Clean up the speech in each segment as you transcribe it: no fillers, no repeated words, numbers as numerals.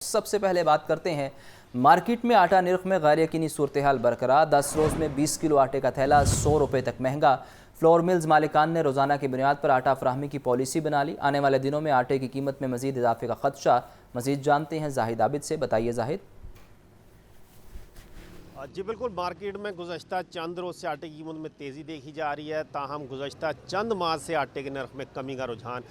सबसे पहले बात करते हैं मार्केट में आटा निर्ख में गैर यकीनी सूरत हाल बरकरार। 10 रोज़ में 20 किलो आटे का थैला 100 रुपये तक महंगा। फ्लोर मिल्स मालिकान ने रोज़ाना की बुनियाद पर आटा फराहमी की पॉलिसी बना ली। आने वाले दिनों में आटे की कीमत में मजीद इजाफे का खदशा। मजीद जानते हैं जाहिद आबिद से। बताइए जाहिद। जी बिल्कुल, मार्केट में गुज़श्ता चंद रोज़ से आटे की कीमत में तेज़ी देखी जा रही है। ताहम गुज़श्ता चंद माह से आटे के नर्ख में कमी का रुझान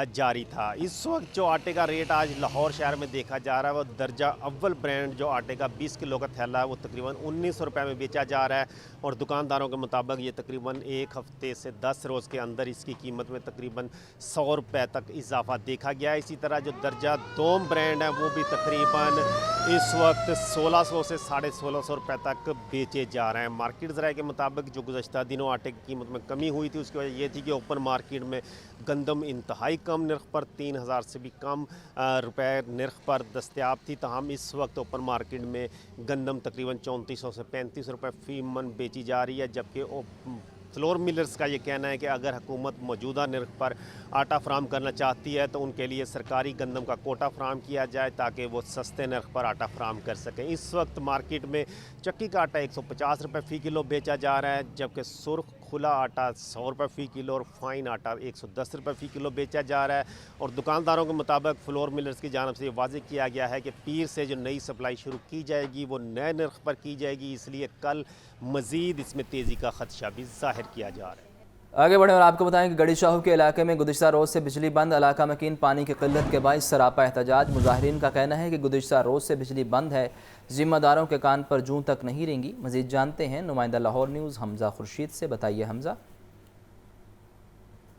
जारी था। इस वक्त जो आटे का रेट आज लाहौर शहर में देखा जा रहा है वो दर्जा अव्वल ब्रांड जो आटे का 20 किलो का थैला है वो तकरीबन 1900 रुपये में बेचा जा रहा है और दुकानदारों के मुताबिक ये तकरीबन एक हफ्ते से 10 रोज़ के अंदर इसकी कीमत में तकरीबन 100 रुपये तक इजाफा देखा गया है। इसी तरह जो दर्जा दोम ब्रांड है वो भी तकरीबन इस वक्त 1600 से 1650 रुपये तक बेचे जा रहे हैं। मार्केट ज़राए के मुताबिक जो गुज़श्ता दिनों आटे की कीमत में कमी हुई थी उसकी वजह ये थी कि ओपन मार्केट में गंदम इंतहाई कम नर्ख पर 3000 से भी कम रुपए नर्ख पर दस्तयाब थी। तहम इस वक्त ओपन मार्केट में गंदम तकरीबन 3400 से 35 रुपये फ़ी मन बेची जा रही है। जबकि फ्लोर मिलर्स का ये कहना है कि अगर हुकूमत मौजूदा नर्ख पर आटा फ्राहम करना चाहती है तो उनके लिए सरकारी गंदम का कोटा फ्राहम किया जाए ताकि वो सस्ते नर्ख पर आटा फ्राहम कर सकें। इस वक्त मार्केट में चक्की का आटा 150 रुपये फ़ी किलो बेचा जा रहा है, जबकि सुर्ख खुला आटा 100 रुपये फ़ी किलो और फाइन आटा 110 रुपये फ़ी किलो बेचा जा रहा है। और दुकानदारों के मुताबिक फ्लोर मिलर्स की जानब से ये वाज़ेह किया गया है कि पीर से जो नई सप्लाई शुरू की जाएगी वो नए नर्ख पर की जाएगी, इसलिए कल मज़ीद इसमें तेज़ी का खदशा भी जाहिर किया जा रहा है। आगे बढ़े और आपको बताएं कि गड़ी शाहू के इलाके में गुज़िश्ता रोज़ से बिजली बंद। इलाका मकीन पानी की किल्लत के बाइस सरापा एहतजाज। मुजाहिरीन का कहना है कि गुज़िश्ता रोज़ से बिजली बंद है, ज़िम्मेदारों के कान पर जूं तक नहीं रेंगी। मज़ीद जानते हैं नुमाइंदा लाहौर न्यूज़ हमज़ा खुर्शीद से। बताइए हमज़ा।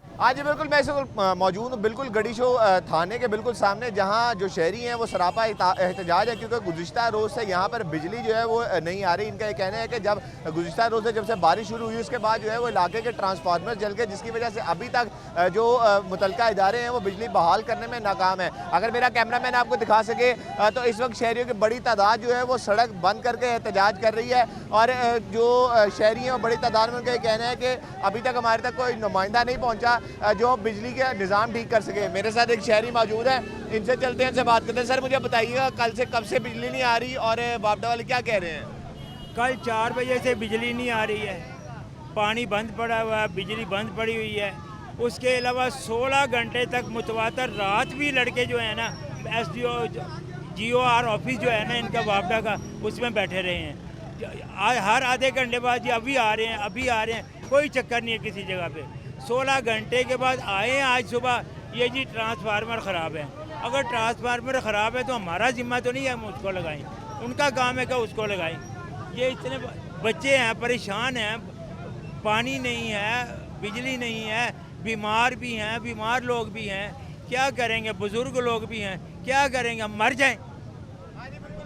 हाँ जी बिल्कुल, मैं इस वक्त मौजूद हूँ बिल्कुल गड़ी शो थाने के बिल्कुल सामने, जहाँ जो शहरी हैं वो सरापा एहतजाज है क्योंकि गुज़िश्ता रोज़ से यहाँ पर बिजली जो है वो नहीं आ रही। इनका ये कहना है कि जब गुज़िश्ता रोज़ से जब से बारिश शुरू हुई उसके बाद जो है वो इलाके के ट्रांसफार्मर जल गए, जिसकी वजह से अभी तक जो मुतलका इदारे हैं वो बिजली बहाल करने में नाकाम है। अगर मेरा कैमरा मैन आपको दिखा सके तो इस वक्त शहरियों की बड़ी तादाद जो है वो सड़क बंद करके एहतजाज कर रही है और जो शहरी हैं वो बड़ी तादाद में उनका ये कहना है कि अभी तक हमारे तक कोई नुमाइंदा नहीं पहुँचा जो बिजली के निज़ाम ठीक कर सके। मेरे साथ एक शहरी मौजूद है, इनसे चलते हैं, इनसे बात करते हैं। सर मुझे बताइएगा कल से कब से बिजली नहीं आ रही और बापडा वाले क्या कह रहे हैं? कल 4 बजे से बिजली नहीं आ रही है, पानी बंद पड़ा हुआ है, बिजली बंद पड़ी हुई है। उसके अलावा 16 घंटे तक मुतवातर रात भी लड़के जो है ना SDO GOR ऑफिस जो है ना इनका बापडा का उसमें बैठे रहे हैं। हर आधे घंटे बाद जी अभी आ रहे हैं, अभी आ रहे हैं, कोई चक्कर नहीं है किसी जगह पे। 16 घंटे के बाद आए हैं आज सुबह, ये जी ट्रांसफार्मर ख़राब है। अगर ट्रांसफार्मर ख़राब है तो हमारा जिम्मा तो नहीं है हम उसको लगाएं, उनका काम है कि उसको लगाएं। ये इतने बच्चे हैं परेशान हैं, पानी नहीं है, बिजली नहीं है, बीमार भी हैं, बीमार लोग भी हैं, क्या करेंगे, बुज़ुर्ग लोग भी हैं, क्या करेंगे, हम मर जाएँ।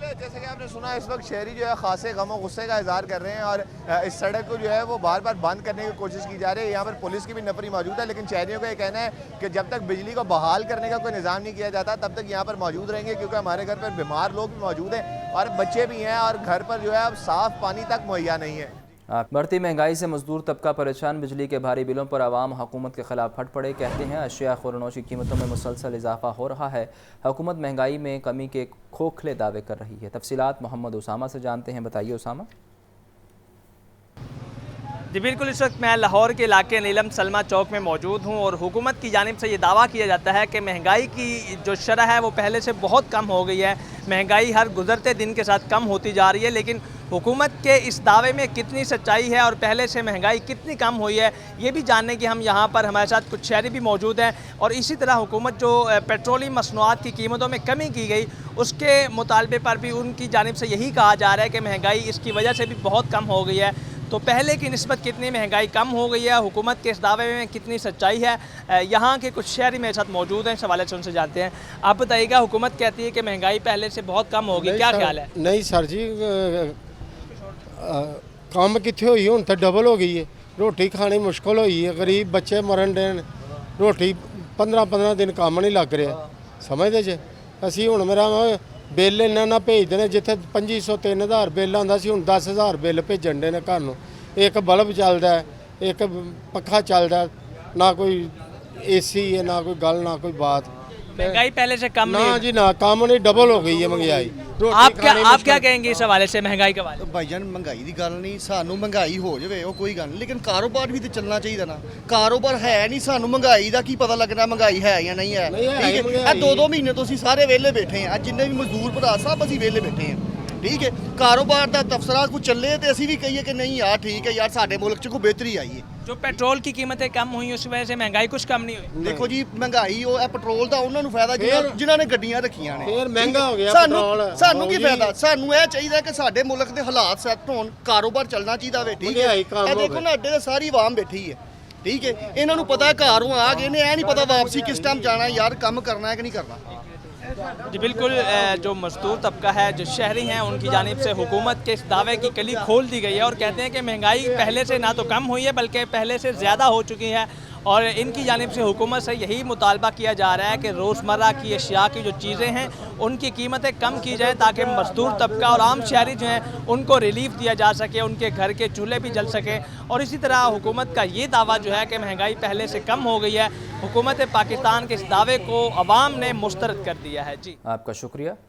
जैसे कि आपने सुना इस वक्त शहरी जो है खासे गम और गुस्से का इजहार कर रहे हैं और इस सड़क को जो है वो बार बार बंद करने की कोशिश की जा रही है। यहाँ पर पुलिस की भी नफरी मौजूद है, लेकिन शहरियों का ये कहना है कि जब तक बिजली को बहाल करने का कोई निज़ाम नहीं किया जाता तब तक यहाँ पर मौजूद रहेंगे, क्योंकि हमारे घर पर बीमार लोग भी मौजूद हैं और बच्चे भी हैं और घर पर जो है अब साफ़ पानी तक मुहैया नहीं है। बढ़ती महंगाई से मजदूर तबका परेशान। बिजली के भारी बिलों पर आवाम हुकूमत के खिलाफ फट पड़े। कहते हैं अशिया खुरनोश की कीमतों में मुसलसल इजाफा हो रहा है। हुकूमत महंगाई में कमी के खोखले दावे कर रही है। तफसीलात मोहम्मद उसामा से जानते हैं। बताइए उसामा। जी बिल्कुल, इस वक्त मैं लाहौर के इलाके नीलम सलमा चौक में मौजूद हूँ और हुकूमत की जानिब से ये दावा किया जाता है कि महंगाई की जो शरह है वो पहले से बहुत कम हो गई है। महंगाई हर गुजरते दिन के साथ कम होती जा रही है, लेकिन हुकूमत के इस दावे में कितनी सच्चाई है और पहले से महंगाई कितनी कम हुई है ये भी जानने की हम यहाँ पर हमारे साथ कुछ शहरी भी मौजूद हैं। और इसी तरह हुकूमत जो पेट्रोलियम मसनूआत की कीमतों में कमी की गई उसके मुतालबे पर भी उनकी जानिब से यही कहा जा रहा है कि महंगाई इसकी वजह से भी बहुत कम हो गई है। तो पहले की निस्बत कितनी महंगाई कम हो गई है, हुकूमत के इस दावे में कितनी सच्चाई है, यहाँ के कुछ शहरी मेरे साथ मौजूद हैं, सवाल से उनसे जानते हैं। आप बताइएगा, हुकूमत कहती है कि महंगाई पहले से बहुत कम होगी, क्या ख्याल है? नहीं सर जी, कम कितने हुई हूँ तो डबल हो गई है। रोटी खानी मुश्किल हुई है, गरीब बच्चे मरन देन, रोटी 15-15 दिन काम नहीं लग रहा, समझते जे। असी हूँ मेरा बिल इन्ना ना भेजते हैं, जिथे 2500-3000 बिल आता सी, हुण 10,000 बिल भेजन दे ने घर नूं। एक बल्ब चलता है, एक पक्खा चलता, ना कोई AC है, ना कोई गल, ना कोई बात। महंगाई पहले से कम ना नहीं जी ना, काम नहीं, डबल हो गई है महंगाई। रोटी आप खाने क्या मुश्किल। कहेंगे इस हवाले से, महंगाई के हवाले ਭਾਈਜਾਨ ਮਹਿੰਗਾਈ ਦੀ ਗੱਲ ਨਹੀਂ, ਸਾਨੂੰ ਮਹਿੰਗਾਈ ਹੋ ਜਾਵੇ ਉਹ ਕੋਈ ਗੱਲ ਨਹੀਂ, ਲੇਕਿਨ ਕਾਰੋਬਾਰ ਵੀ ਤੇ ਚੱਲਣਾ ਚਾਹੀਦਾ ਨਾ। ਕਾਰੋਬਾਰ ਹੈ ਨਹੀਂ, ਸਾਨੂੰ ਮਹਿੰਗਾਈ ਦਾ ਕੀ ਪਤਾ ਲੱਗਣਾ ਮਹਿੰਗਾਈ ਹੈ ਜਾਂ ਨਹੀਂ ਹੈ। ਨਹੀਂ ਹੈ, ਠੀਕ ਹੈ, ਮਹਿੰਗਾਈ। ਇਹ 2-2 ਮਹੀਨੇ ਤੋਂ ਅਸੀਂ ਸਾਰੇ ਵਿਹਲੇ ਬੈਠੇ ਹਾਂ, ਜਿੰਨੇ ਵੀ ਮਜ਼ਦੂਰ ਭਰਾ ਸਭ ਅਸੀਂ ਵਿਹਲੇ ਬੈਠੇ ਹਾਂ। ਠੀਕ ਹੈ, ਕਾਰੋਬਾਰ ਦਾ ਤਫਸਰਾ ਕੁਝ ਚੱਲੇ ਤੇ ਅਸੀਂ ਵੀ ਕਹੀਏ ਕਿ ਨਹੀਂ ਯਾਰ ਠੀਕ ਹੈ ਯਾਰ, ਸਾਡੇ ਮੁਲਕ 'ਚ ਕੋਈ ਬਿਹਤਰੀ ਆਈ ਹੈ। जो पेट्रोल की कीमतें कम हुई उस वजह से महंगाई कुछ कम नहीं हुई। ਦੇਖੋ ਜੀ ਮਹਿੰਗਾਈ ਉਹ ਇਹ ਪੈਟਰੋਲ ਦਾ ਉਹਨਾਂ ਨੂੰ ਫਾਇਦਾ ਜਿਨ੍ਹਾਂ ਨੇ ਗੱਡੀਆਂ ਰੱਖੀਆਂ ਨੇ। ਫੇਰ ਮਹਿੰਗਾ ਹੋ ਗਿਆ ਸਾਨੂੰ ਪੈਟਰੋਲ। ਕੀ ਫਾਇਦਾ? ਸਾਨੂੰ ਇਹ ਚਾਹੀਦਾ ਕਿ ਸਾਡੇ ਮੁਲਕ ਦੇ ਹਾਲਾਤ ਸੈੱਟ ਹੋਣ, ਕਾਰੋਬਾਰ ਚੱਲਣਾ ਚਾਹੀਦਾ ਵੇ। ਠੀਕ ਹੈ, ਮਹਿੰਗਾਈ ਕੰਮ ਇਹ ਹੋ ਦੇਖੋ ਗਈ। ਨਾ ਅੱਡੇ ਤੇ ਸਾਰੀ ਆਵਾਮ ਬੈਠੀ ਹੈ। ਠੀਕ ਹੈ, ਇਹਨਾਂ ਨੂੰ ਪਤਾ ਘਰੋਂ ਆ ਗਏ ਨੇ, ਇਹ ਨਹੀਂ ਪਤਾ ਵਾਪਸੀ ਕਿਸ ਟਾਈਮ ਜਾਣਾ ਯਾਰ, ਕੰਮ ਕਰਨਾ है कि नहीं करना। जी बिल्कुल, जो मजदूर तबका है, जो शहरी हैं, उनकी जानिब से हुकूमत के इस दावे की कली खोल दी गई है और कहते हैं कि महंगाई पहले से ना तो कम हुई है बल्कि पहले से ज़्यादा हो चुकी है। और इनकी जानिब से हुकूमत से यही मुतालबा किया जा रहा है कि रोज़मर्रा की अशिया की जो चीज़ें हैं उनकी कीमतें कम की जाएँ ताकि मजदूर तबका और आम शहरी जो हैं उनको रिलीफ दिया जा सके, उनके घर के चूल्हे भी जल सकें। और इसी तरह हुकूमत का ये दावा जो है कि महंगाई पहले से कम हो गई है, हुकूमत पाकिस्तान के इस दावे को अवाम ने मुस्तरद कर दिया है। जी आपका शुक्रिया।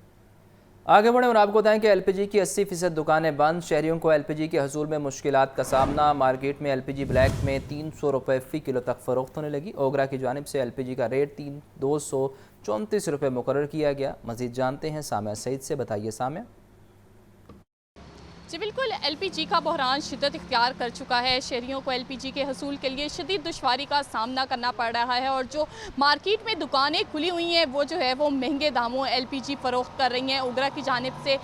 आगे बढ़े और आपको बताएं कि एलपीजी की 80% दुकानें बंद, शहरियों को एलपीजी के हसूल में मुश्किलात का सामना। मार्केट में एलपीजी ब्लैक में 300 रुपये फ़ी किलो तक फ़रोख्त होने लगी। ओगरा की जानिब से एलपीजी का रेट 234 रुपये मुकर्रर किया गया। मज़ीद जानते हैं सामिया सईद से। बताइए सामिया। जी बिल्कुल, एलपीजी का बहरान शिद्दत इख्तियार कर चुका है। शहरियों को एलपीजी के हसूल के लिए शदीद दुश्वारी का सामना करना पड़ रहा है और जो मार्केट में दुकानें खुली हुई हैं वो जो है वो महंगे दामों एलपीजी फ़रोख्त कर रही हैं। उगरा की जानिब से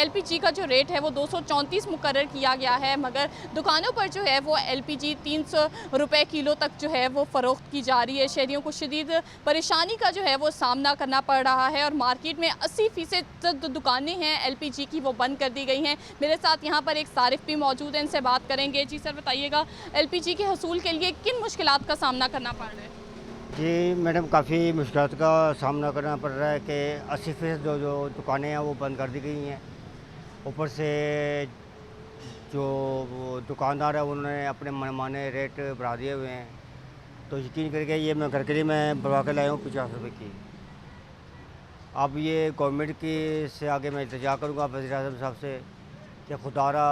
एलपीजी का जो रेट है वो 234 मुकर्रर किया गया है, मगर दुकानों पर जो है वो एलपीजी 300 रुपये किलो तक जो है वो फ़रोख्त की जा रही है। शहरियों को शदीद परेशानी का जो है वो सामना करना पड़ रहा है और मार्केट में 80% दुकानें हैं एलपीजी की वो बंद कर दी गई हैं। मेरे साथ यहाँ पर एक सारिफ भी मौजूद है, इनसे बात करेंगे। जी सर बताइएगा, एलपीजी के हसूल के लिए किन मुश्किलात का सामना करना पड़ रहा है? जी मैडम, काफ़ी मुश्किलात का सामना करना पड़ रहा है कि 80% जो दुकानें हैं वो बंद कर दी गई हैं। ऊपर से जो दुकानदार है उन्होंने अपने मनमाने रेट बढ़ा दिए हुए हैं। तो यकीन करके ये मैं घर के लिए मैं बढ़वा के लाया हूँ 50 रुपये की। अब ये गवर्नमेंट की से आगे मैं इल्तिजा करूँगा वज़ीर-ए-आज़म साहब से कि खुदारा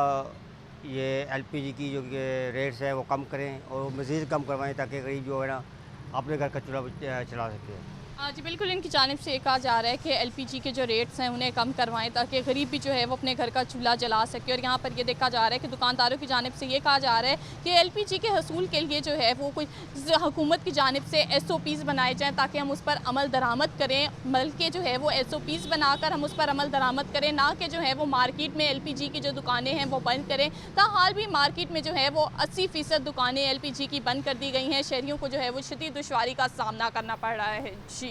ये एलपीजी की जो रेट्स है वो कम करें और मज़ीद कम करवाएं ताकि गरीब जो है ना अपने घर का चूल्हा चला सके। हाँ जी बिल्कुल, इनकी जानिब से कहा जा रहा है कि एलपीजी के जो रेट्स हैं उन्हें कम करवाएं ताकि गरीब भी जो है वो अपने घर का चूल्हा जला सके। और यहाँ पर ये देखा जा रहा है कि दुकानदारों की जानिब से ये कहा जा रहा है कि एलपीजी के हसूल के लिए जो है वो कोई हुकूमत की जानिब से SOPs बनाए जाएँ ताकि हम उस पर अमल दरामद करें, बल्कि जो है वो SOPs बनाकर हम उस पर अमल दरामद करें, ना कि जो है वो मार्केट में एलपीजी की जो दुकानें हैं वो बंद करें। ताहाल भी मार्केट में जो है वो 80% दुकानें एलपीजी की बंद कर दी गई हैं। शहरियों को जो है वो शदीद दुश्वारी का सामना करना पड़ रहा है। जी।